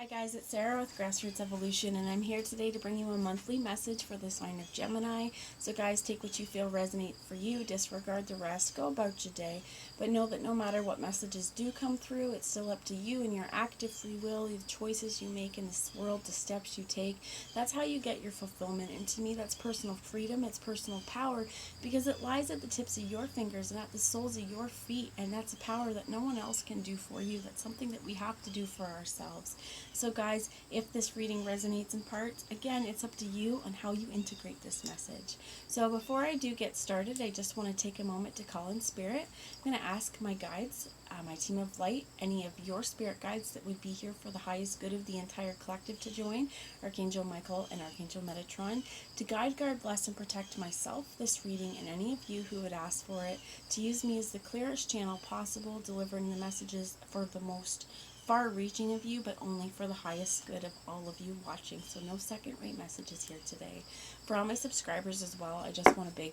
Hi guys, it's Sarah with Grassroots Evolution, and I'm here today to bring you a monthly message for the sign of Gemini. So guys, take what you feel resonate for you, disregard the rest, go about your day, but know that no matter what messages do come through, it's still up to you and your active free will, the choices you make in this world, the steps you take. That's how you get your fulfillment, and to me that's personal freedom, it's personal power, because it lies at the tips of your fingers and at the soles of your feet, and that's a power that no one else can do for you. That's something that we have to do for ourselves. So guys, if this reading resonates in parts, again, it's up to you on how you integrate this message. So before I do get started, I just want to take a moment to call in spirit. I'm going to ask my guides, my team of light, any of your spirit guides that would be here for the highest good of the entire collective to join, Archangel Michael and Archangel Metatron, to guide, guard, bless, and protect myself, this reading, and any of you who would ask for it, to use me as the clearest channel possible, delivering the messages for the most far-reaching of you, but only for the highest good of all of you watching. So no second-rate messages here today. For all my subscribers as well, I just want to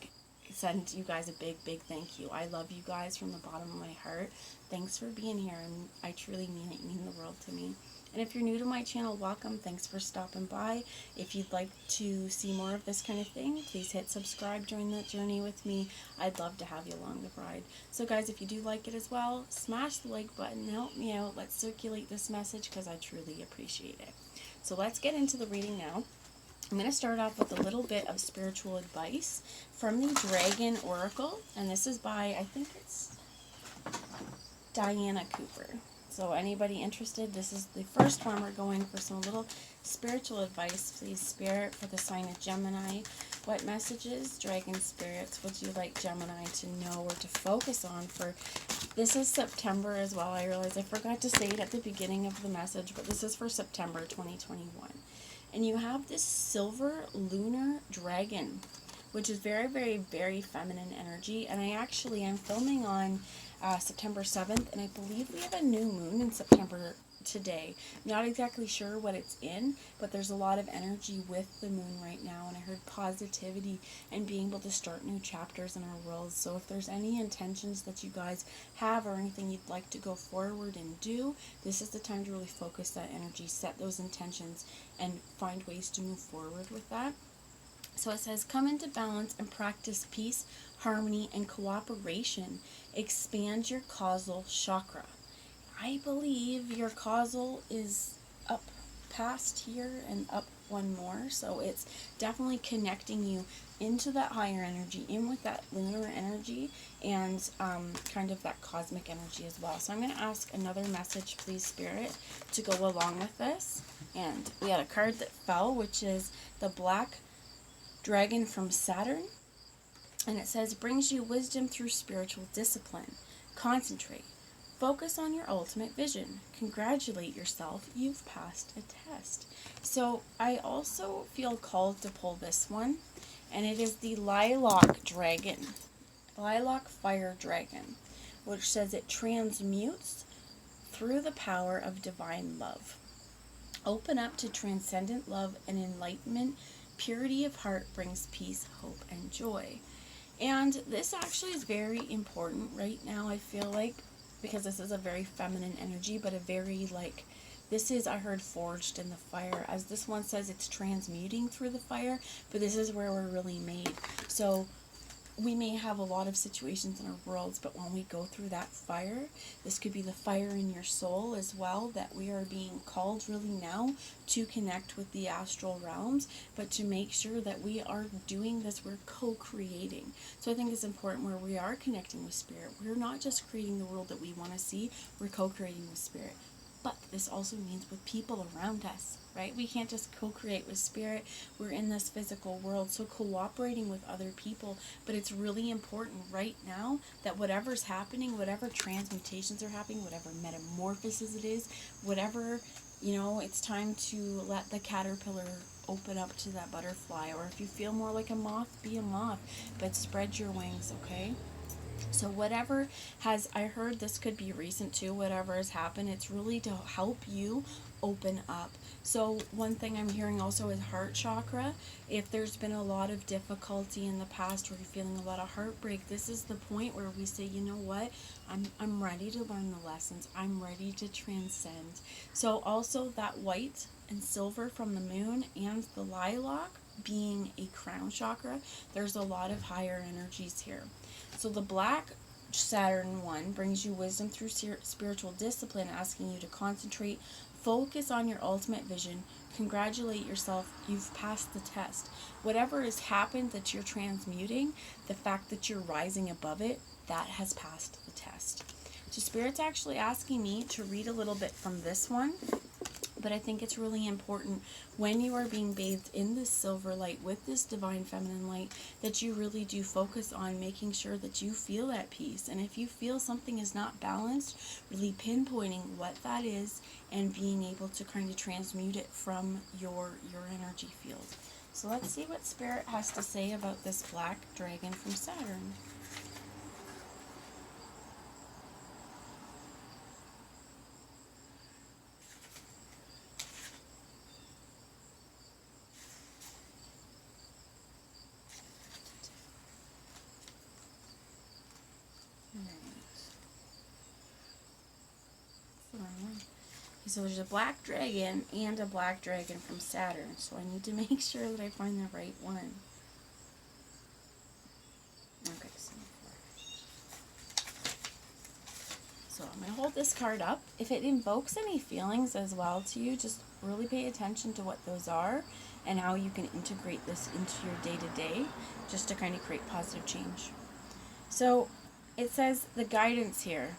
send you guys a big thank you. I love you guys from the bottom of my heart. Thanks for being here, and I truly mean it. You mean the world to me. And if you're new to my channel, welcome. Thanks for stopping by. If you'd like to see more of this kind of thing, please hit subscribe, join that journey with me. I'd love to have you along the ride. So guys, if you do like it as well, smash the like button, help me out. Let's circulate this message because I truly appreciate it. So let's get into the reading now. I'm going to start off with a little bit of spiritual advice from the Dragon Oracle, and this is by, I think it's Diana Cooper. So anybody interested, this is the first one. We're going for some little spiritual advice, please, Spirit, for the sign of Gemini. What messages, Dragon Spirits, would you like Gemini to know or to focus on for, this is September as well. I realize I forgot to say it at the beginning of the message, but this is for September 2021. And you have this silver lunar dragon, which is very feminine energy. And I'm filming on September 7th, and I believe we have a new moon in September today. Not exactly sure what it's in, but there's a lot of energy with the moon right now, and I heard positivity and being able to start new chapters in our world. So if there's any intentions that you guys have or anything you'd like to go forward and do, this is the time to really focus that energy, set those intentions, and find ways to move forward with that. So it says, come into balance and practice peace, harmony, and cooperation. Expand your causal chakra. I believe your causal is up past here and up one more. So it's definitely connecting you into that higher energy, in with that lunar energy, and kind of that cosmic energy as well. So I'm going to ask another message, please, Spirit, to go along with this. And we had a card that fell, which is the Black Dragon from Saturn, and it says, brings you wisdom through spiritual discipline. Concentrate. Focus on your ultimate vision. Congratulate yourself. You've passed a test. So I also feel called to pull this one, and it is the Lilac Dragon. Lilac Fire Dragon, which says it transmutes through the power of divine love. Open up to transcendent love and enlightenment. Purity of heart brings peace, hope, and joy. And this actually is very important right now, I feel like, because this is a very feminine energy, but a very, like, this is, I heard, forged in the fire. As this one says, it's transmuting through the fire, but this is where we're really made. So we may have a lot of situations in our worlds, but when we go through that fire, this could be the fire in your soul as well, that we are being called really now to connect with the astral realms, but to make sure that we are doing this, we're co-creating. So I think it's important where we are connecting with Spirit. We're not just creating the world that we want to see, we're co-creating with Spirit. But this also means with people around us, right? We can't just co-create with Spirit. We're in this physical world, so cooperating with other people. But it's really important right now that whatever's happening, whatever transmutations are happening, whatever metamorphosis it is, whatever, it's time to let the caterpillar open up to that butterfly. Or if you feel more like a moth, be a moth. But spread your wings, okay? So whatever has, I heard this could be recent too, whatever has happened, it's really to help you open up. So one thing I'm hearing also is heart chakra. If there's been a lot of difficulty in the past or you're feeling a lot of heartbreak, this is the point where we say, you know what, I'm ready to learn the lessons. I'm ready to transcend. So also that white and silver from the moon and the lilac being a crown chakra, there's a lot of higher energies here. So the black Saturn one brings you wisdom through spiritual discipline, asking you to concentrate, focus on your ultimate vision, congratulate yourself, you've passed the test. Whatever has happened that you're transmuting, the fact that you're rising above it, that has passed the test. So Spirit's actually asking me to read a little bit from this one, but I think it's really important when you are being bathed in this silver light with this divine feminine light that you really do focus on making sure that you feel at peace. And if you feel something is not balanced, really pinpointing what that is and being able to kind of transmute it from your energy field. So let's see what Spirit has to say about this black dragon from Saturn. So there's a black dragon and a black dragon from Saturn. So I need to make sure that I find the right one. Okay, so I'm going to hold this card up. If it invokes any feelings as well to you, just really pay attention to what those are and how you can integrate this into your day-to-day just to kind of create positive change. So it says the guidance here.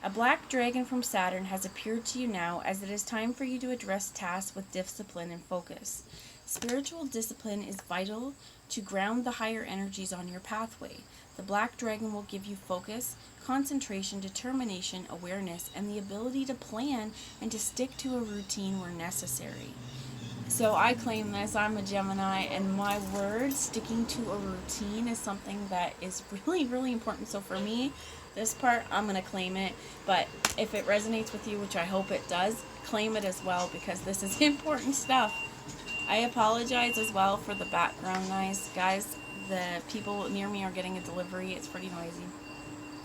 A black dragon from Saturn has appeared to you now as it is time for you to address tasks with discipline and focus. Spiritual discipline is vital to ground the higher energies on your pathway. The black dragon will give you focus, concentration, determination, awareness, and the ability to plan and to stick to a routine where necessary. So I claim this. I'm a Gemini, and my word, sticking to a routine, is something that is really, really important. So for me, this part, I'm going to claim it. But if it resonates with you, which I hope it does, claim it as well, because this is important stuff. I apologize as well for the background noise. Guys, the people near me are getting a delivery. It's pretty noisy.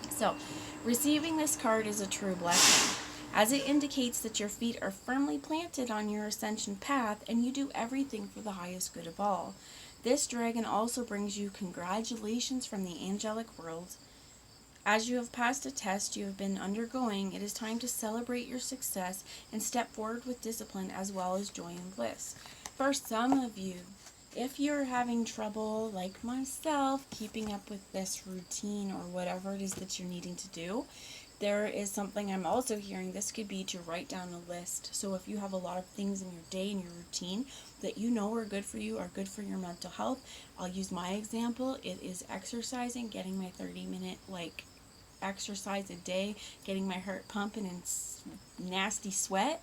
So, receiving this card is a true blessing, as it indicates that your feet are firmly planted on your ascension path and you do everything for the highest good of all. This dragon also brings you congratulations from the angelic world. As you have passed a test you have been undergoing, it is time to celebrate your success and step forward with discipline as well as joy and bliss. For some of you, if you're having trouble, like myself, keeping up with this routine or whatever it is that you're needing to do, there is something I'm also hearing. This could be to write down a list. So if you have a lot of things in your day and your routine that you know are good for you, are good for your mental health, I'll use my example. It is exercising, getting my 30-minute exercise a day, getting my heart pumping and nasty sweat.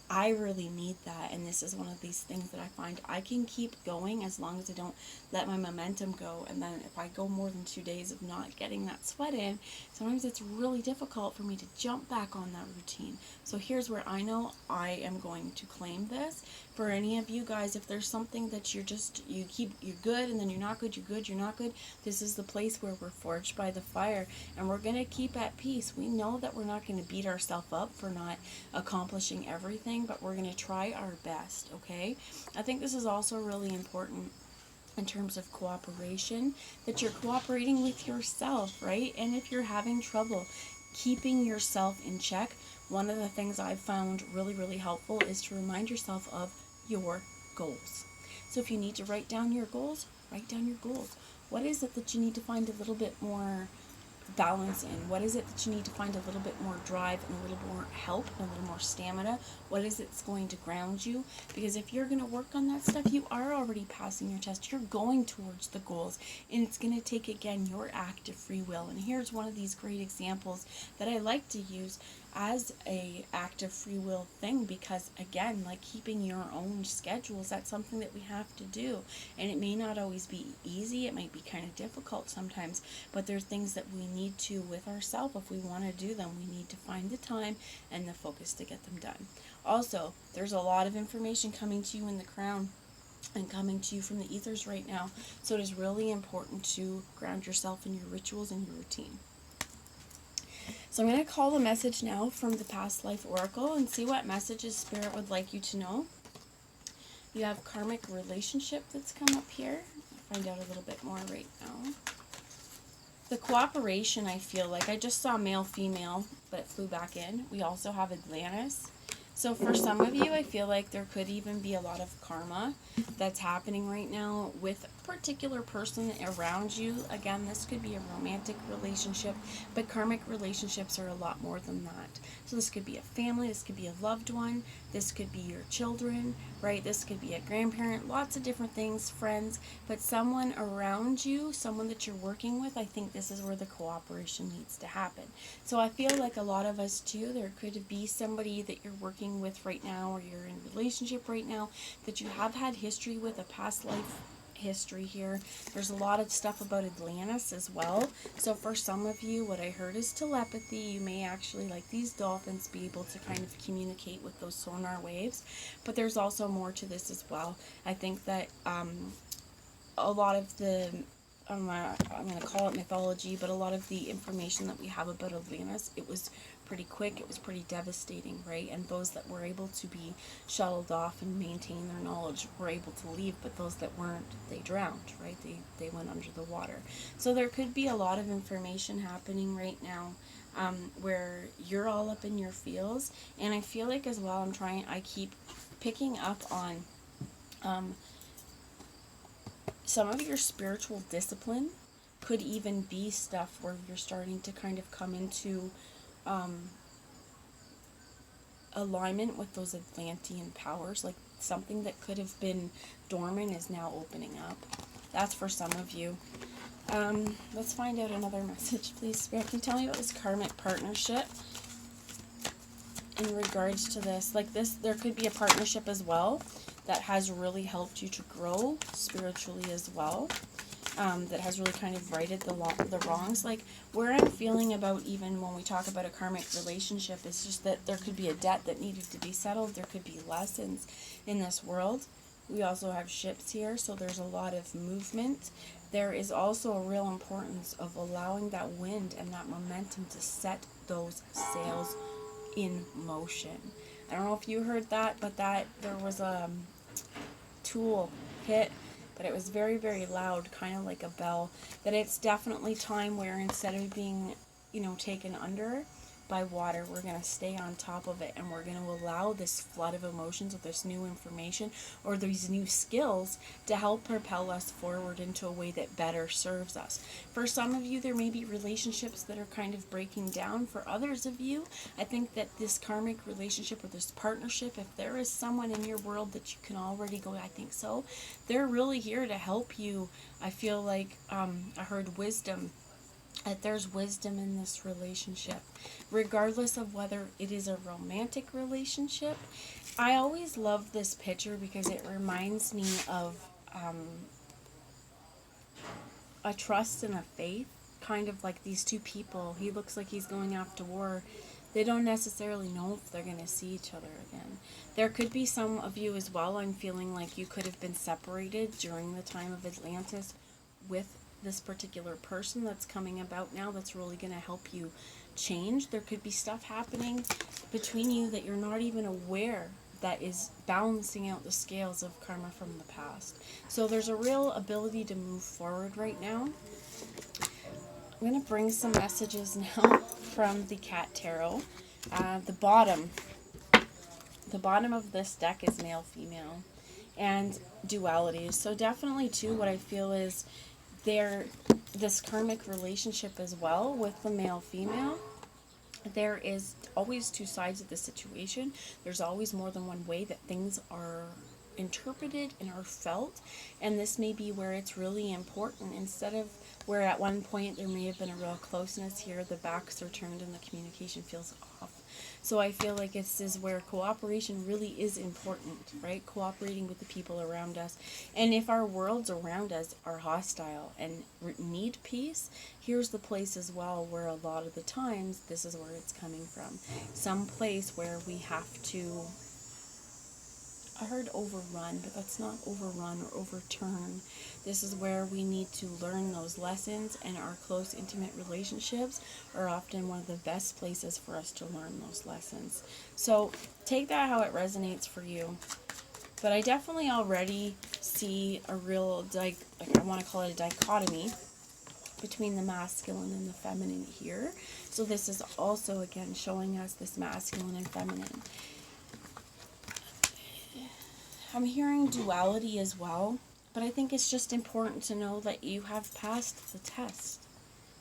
I really need that, and this is one of these things that I find I can keep going as long as I don't let my momentum go. And then if I go more than 2 days of not getting that sweat in, sometimes it's really difficult for me to jump back on that routine. So here's where I know I am going to claim this. For any of you guys, if there's something that you're good and then you're not good, you're not good, this is the place where we're forged by the fire, and we're going to keep at peace. We know that we're not going to beat ourselves up for not accomplishing everything, but we're going to try our best, okay? I think this is also really important in terms of cooperation, that you're cooperating with yourself, right? And if you're having trouble keeping yourself in check, one of the things I've found really, really helpful is to remind yourself of your goals. So if you need to write down your goals, write down your goals. What is it that you need to find a little bit more balance in? What is it that you need to find a little bit more drive and a little more help and a little more stamina? What is it that's going to ground you? Because if you're going to work on that stuff, you are already passing your test. You're going towards the goals, and it's going to take, again, your active free will. And here's one of these great examples that I like to use. as a active free will thing, because again, like keeping your own schedules, that's something that we have to do, and it may not always be easy, it might be kind of difficult sometimes, but there's things that we need to with ourselves. If we want to do them, we need to find the time and the focus to get them done. Also, there's a lot of information coming to you in the crown and coming to you from the ethers right now, so it is really important to ground yourself in your rituals and your routine. So I'm going to call the message now from the Past Life Oracle and see what messages Spirit would like you to know. You have karmic relationship that's come up here. I'll find out a little bit more right now. The cooperation, I feel like, I just saw male, female, but it flew back in. We also have Atlantis. So for some of you, I feel like there could even be a lot of karma that's happening right now with a particular person around you. Again, this could be a romantic relationship, but karmic relationships are a lot more than that. So this could be a family, this could be a loved one, this could be your children, right? This could be a grandparent, lots of different things, friends, but someone around you, someone that you're working with, I think this is where the cooperation needs to happen. So I feel like a lot of us too, there could be somebody that you're working with right now, or you're in a relationship right now that you have had history with, a past life history here. There's a lot of stuff about Atlantis as well. So for some of you, what I heard is telepathy. You may actually, like these dolphins, be able to kind of communicate with those sonar waves. But there's also more to this as well. I think that a lot of the I'm going to call it mythology, but a lot of the information that we have about Atlantis, it was pretty quick, it was pretty devastating, right? And those that were able to be shuttled off and maintain their knowledge were able to leave, but those that weren't, they drowned, right? They went under the water. So there could be a lot of information happening right now where you're all up in your feels, and I feel like as well, I keep picking up on some of your spiritual discipline could even be stuff where you're starting to kind of come into alignment with those Atlantean powers. Like something that could have been dormant is now opening up. That's for some of you. Let's find out another message, please. Spirit, can you tell me about this karmic partnership in regards to this? Like this, there could be a partnership as well that has really helped you to grow spiritually as well, that has really kind of righted the wrongs. Like where I'm feeling about, even when we talk about a karmic relationship, it's just that there could be a debt that needed to be settled. There could be lessons in this world. We also have ships here, so there's a lot of movement. There is also a real importance of allowing that wind and that momentum to set those sails in motion. I don't know if you heard that, but that there was a tool hit, but it was very, very loud, kind of like a bell, that it's definitely time where instead of being, taken under by water, we're going to stay on top of it, and we're going to allow this flood of emotions or this new information or these new skills to help propel us forward into a way that better serves us. For some of you, there may be relationships that are kind of breaking down. For others of you, I think that this karmic relationship or this partnership, if there is someone in your world that you can already go, I think so, they're really here to help you. I feel like I heard wisdom, that there's wisdom in this relationship, regardless of whether it is a romantic relationship. I always love this picture because it reminds me of a trust and a faith, kind of like these two people. He looks like he's going off to war. They don't necessarily know if they're going to see each other again. There could be some of you as well, I'm feeling like you could have been separated during the time of Atlantis with this particular person that's coming about now that's really going to help you change. There could be stuff happening between you that you're not even aware that is balancing out the scales of karma from the past. So there's a real ability to move forward right now. I'm going to bring some messages now from the Cat Tarot. The bottom of this deck is male, female, and dualities. So definitely too, what I feel is this karmic relationship as well with the male-female. There is always two sides of the situation. There's always more than one way that things are interpreted and are felt, and this may be where it's really important. Instead of where at one point there may have been a real closeness, here the backs are turned and the communication feels off. So I feel like this is where cooperation really is important, right? Cooperating with the people around us. And if our worlds around us are hostile and need peace, here's the place as well where a lot of the times this is where it's coming from. Some place where we have to, I heard overrun, but that's not overrun or overturn. This is where we need to learn those lessons, and our close, intimate relationships are often one of the best places for us to learn those lessons. So take that how it resonates for you. But I definitely already see a real, I want to call it a dichotomy between the masculine and the feminine here. So this is also, again, showing us this masculine and feminine. I'm hearing duality as well, but I think it's just important to know that you have passed the test.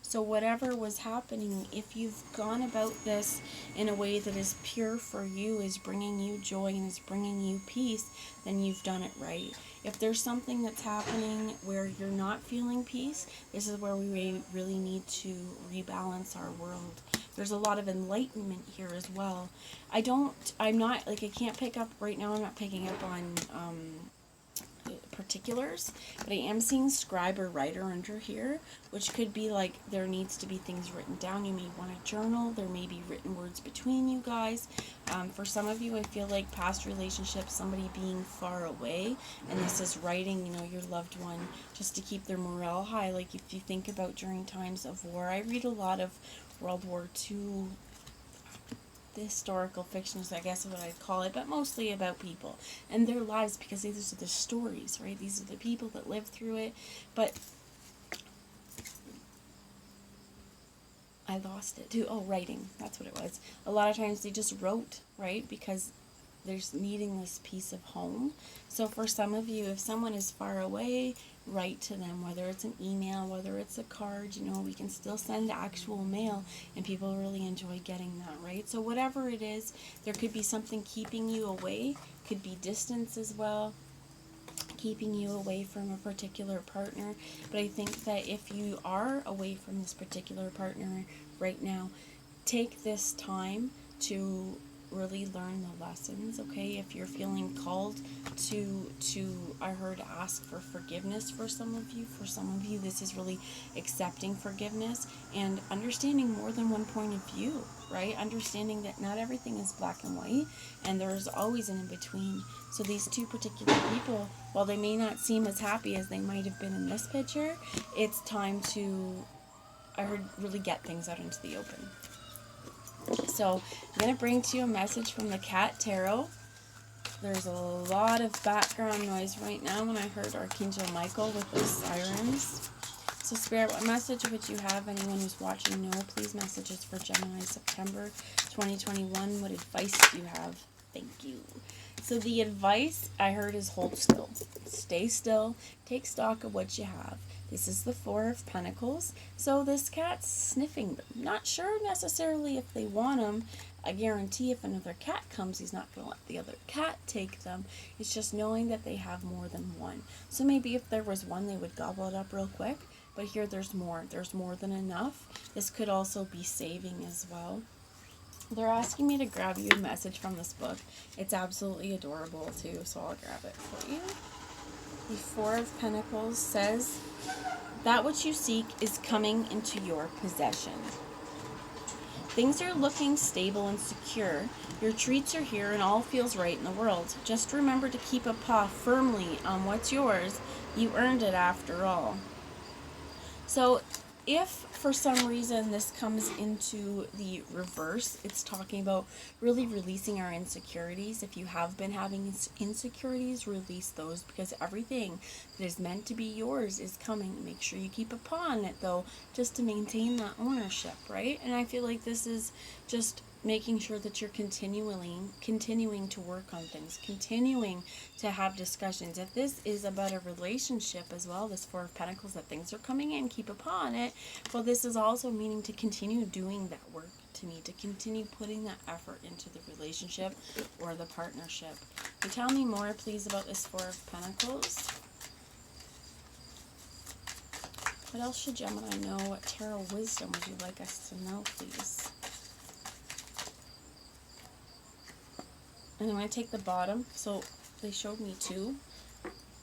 So whatever was happening, if you've gone about this in a way that is pure for you, is bringing you joy and is bringing you peace, then you've done it right. If there's something that's happening where you're not feeling peace, this is where we really need to rebalance our world. There's a lot of enlightenment here as well. I can't pick up right now, I'm not picking up on particulars, but I am seeing scribe or writer under here, which could be like there needs to be things written down. You may want to journal. There may be written words between you guys. For some of you, I feel like past relationships, somebody being far away, and this is writing, your loved one, just to keep their morale high. Like if you think about during times of war, I read a lot of World War II, the historical fiction is, I guess, what I'd call it, but mostly about people and their lives, because these are the stories, right? These are the people that lived through it. But I lost it too. Oh, writing. That's what it was. A lot of times they just wrote, right? Because there's needing this piece of home. So for some of you, if someone is far away, write to them, whether it's an email, whether it's a card, we can still send actual mail, and people really enjoy getting that, right? So whatever it is, there could be something keeping you away, could be distance as well, keeping you away from a particular partner. But I think that if you are away from this particular partner right now, take this time to really learn the lessons, okay? If you're feeling called to I heard ask for forgiveness for some of you. For some of you, this is really accepting forgiveness and understanding more than one point of view, right? Understanding that not everything is black and white, and there's always an in-between. So these two particular people, while they may not seem as happy as they might have been in this picture, it's time to, I heard, really get things out into the open. So I'm going to bring to you a message from the Cat Tarot. There's a lot of background noise right now when I heard Archangel Michael with those sirens. So Spirit, what message would you have? Anyone who's watching know, please messages for Gemini September 2021. What advice do you have? Thank you. So the advice I heard is hold still. Stay still. Take stock of what you have. This is the Four of Pentacles. So this cat's sniffing them. Not sure necessarily if they want them. I guarantee if another cat comes, he's not going to let the other cat take them. It's just knowing that they have more than one. So maybe if there was one, they would gobble it up real quick. But here there's more. There's more than enough. This could also be saving as well. They're asking me to grab you a message from this book. It's absolutely adorable too, so I'll grab it for you. The Four of Pentacles says, that which you seek is coming into your possession. Things are looking stable and secure. Your treats are here and all feels right in the world. Just remember to keep a paw firmly on what's yours. You earned it after all. So if for some reason this comes into the reverse, it's talking about really releasing our insecurities. If you have been having insecurities, release those, because everything that is meant to be yours is coming. Make sure you keep a paw on it though, just to maintain that ownership, right? And I feel like this is just making sure that you're continuing to work on things, continuing to have discussions. If this is about a relationship as well, this Four of Pentacles, that things are coming in, keep a paw on it. Well, this is also meaning to continue doing that work, to me, to continue putting that effort into the relationship or the partnership. And tell me more, please, about this Four of Pentacles. What else should Gemini know? What tarot wisdom would you like us to know, please? And I'm going to take the bottom. So they showed me two.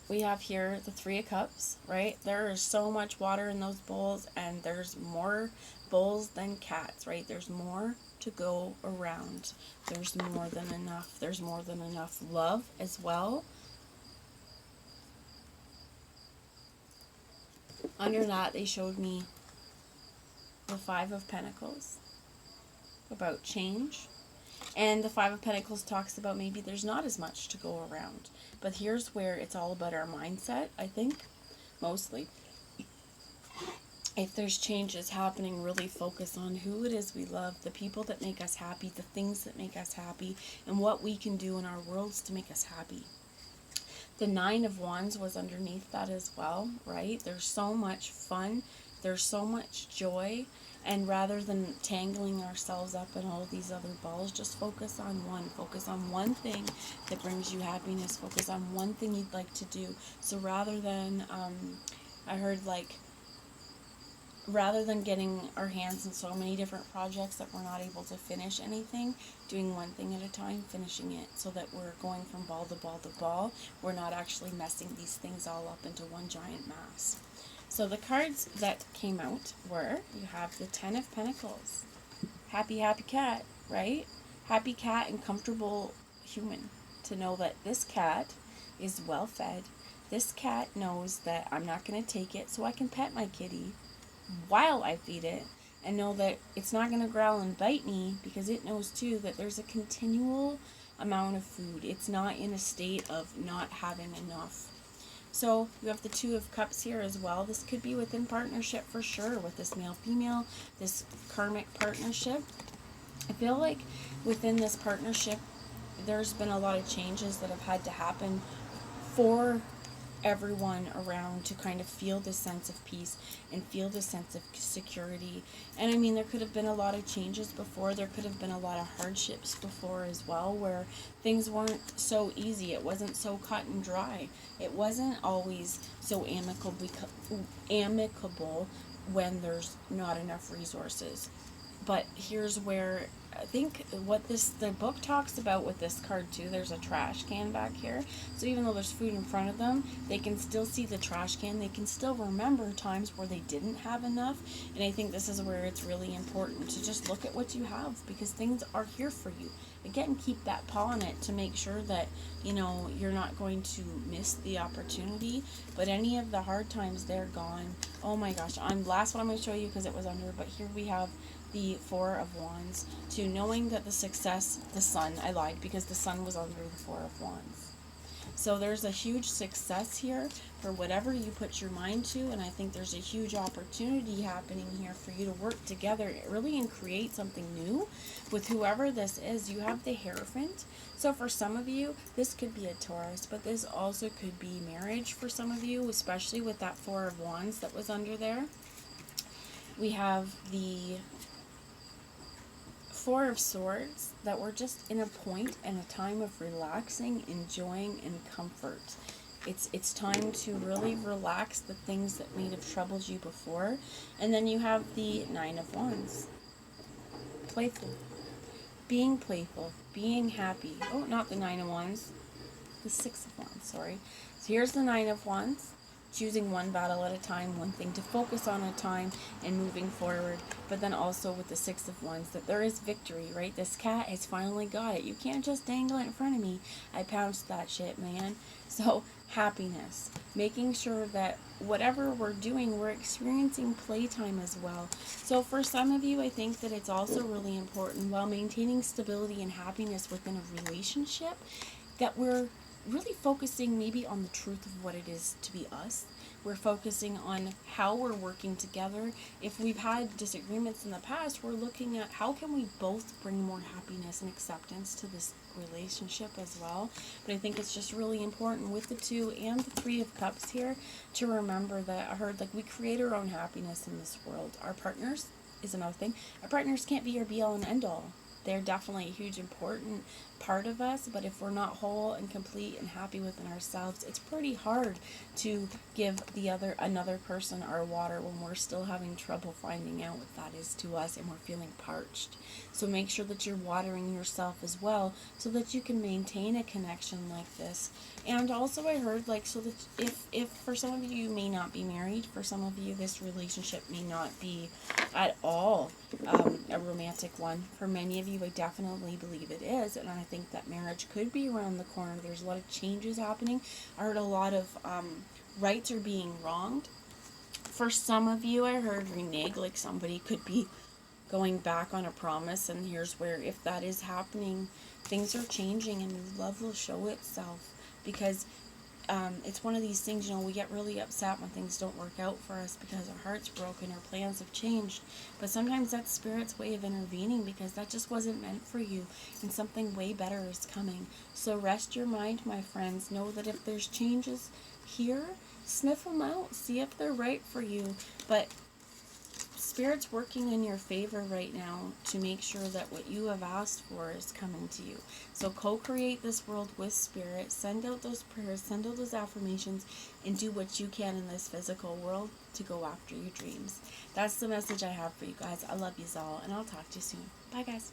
We have here the Three of Cups, right? There is so much water in those bowls, and there's more bowls than cats, right? There's more to go around. There's more than enough. There's more than enough love as well. Under that, they showed me the Five of Pentacles, about change. And the Five of Pentacles talks about maybe there's not as much to go around. But here's where it's all about our mindset, I think, mostly. If there's changes happening, really focus on who it is we love, the people that make us happy, the things that make us happy, and what we can do in our worlds to make us happy. The Nine of Wands was underneath that as well, right? There's so much fun. There's so much joy. And rather than tangling ourselves up in all these other balls, just focus on one. Focus on one thing that brings you happiness. Focus on one thing you'd like to do. So rather than, I heard like, rather than getting our hands in so many different projects that we're not able to finish anything, doing one thing at a time, finishing it, so that we're going from ball to ball to ball. We're not actually messing these things all up into one giant mass. So the cards that came out were, you have the Ten of Pentacles. Happy, happy cat, right? Happy cat and comfortable human. To know that this cat is well fed. This cat knows that I'm not going to take it, so I can pet my kitty while I feed it, and know that it's not going to growl and bite me, because it knows too that there's a continual amount of food. It's not in a state of not having enough. So you have the Two of Cups here as well. This could be within partnership for sure, with this male-female, this karmic partnership. I feel like within this partnership, there's been a lot of changes that have had to happen for everyone around to kind of feel this sense of peace and feel this sense of security. And I mean, there could have been a lot of changes before. There could have been a lot of hardships before as well, where things weren't so easy. It wasn't so cut and dry. It wasn't always so amicable when there's not enough resources. But here's where I think what the book talks about with this card too, there's a trash can back here. So even though there's food in front of them, they can still see the trash can. They can still remember times where they didn't have enough. And I think this is where it's really important to just look at what you have, because things are here for you. Again, keep that paw on it to make sure that, you know, you're not going to miss the opportunity. But any of the hard times, they're gone. Oh my gosh, last one I'm going to show you because it was under, but here we have the Four of Wands, to knowing that the success, the Sun, I lied because the Sun was under the Four of Wands. So there's a huge success here for whatever you put your mind to, and I think there's a huge opportunity happening here for you to work together really and create something new with whoever this is. You have the Hierophant. So for some of you, this could be a Taurus, but this also could be marriage for some of you, especially with that Four of Wands that was under there. We have the Four of Swords, that we're just in a point and a time of relaxing, enjoying, and comfort. It's time to really relax the things that may have troubled you before. And then you have the Nine of Wands. Playful. Being playful. Being happy. Oh, not the Nine of Wands. The Six of Wands, sorry. So here's the Nine of Wands. Choosing one battle at a time, one thing to focus on at a time, and moving forward. But then also with the Six of Wands, that there is victory, right? This cat has finally got it. You can't just dangle it in front of me. I pounced that shit, man. So happiness, making sure that whatever we're doing, we're experiencing playtime as well. So for some of you, I think that it's also really important, while maintaining stability and happiness within a relationship, that we're really focusing maybe on the truth of what it is to be us. We're focusing on how we're working together. If we've had disagreements in the past, we're looking at how can we both bring more happiness and acceptance to this relationship as well. But I think it's just really important with the Two and the Three of Cups here to remember that I heard like we create our own happiness in this world. Our partners is another thing. Our partners can't be your be all and end all. they're definitely a huge important part of us, but if we're not whole and complete and happy within ourselves, it's pretty hard to give another person our water when we're still having trouble finding out what that is to us and we're feeling parched. So make sure that you're watering yourself as well so that you can maintain a connection like this. And also I heard, like, so that if for some of you may not be married, for some of you this relationship may not be at all a romantic one. For many of you, I definitely believe it is, and I think that marriage could be around the corner. There's a lot of changes happening. I heard a lot of rights are being wronged. For some of you, I heard renege, like somebody could be going back on a promise, and here's where, if that is happening, things are changing and love will show itself, because it's one of these things, we get really upset when things don't work out for us because our heart's broken, our plans have changed, but sometimes that's Spirit's way of intervening because that just wasn't meant for you and something way better is coming. So rest your mind, my friends. Know that if there's changes here, sniff them out, see if they're right for you, but Spirit's working in your favor right now to make sure that what you have asked for is coming to you. So co-create this world with Spirit. Send out those prayers, send out those affirmations, and do what you can in this physical world to go after your dreams. That's the message I have for you guys. I love you all, and I'll talk to you soon. Bye, guys.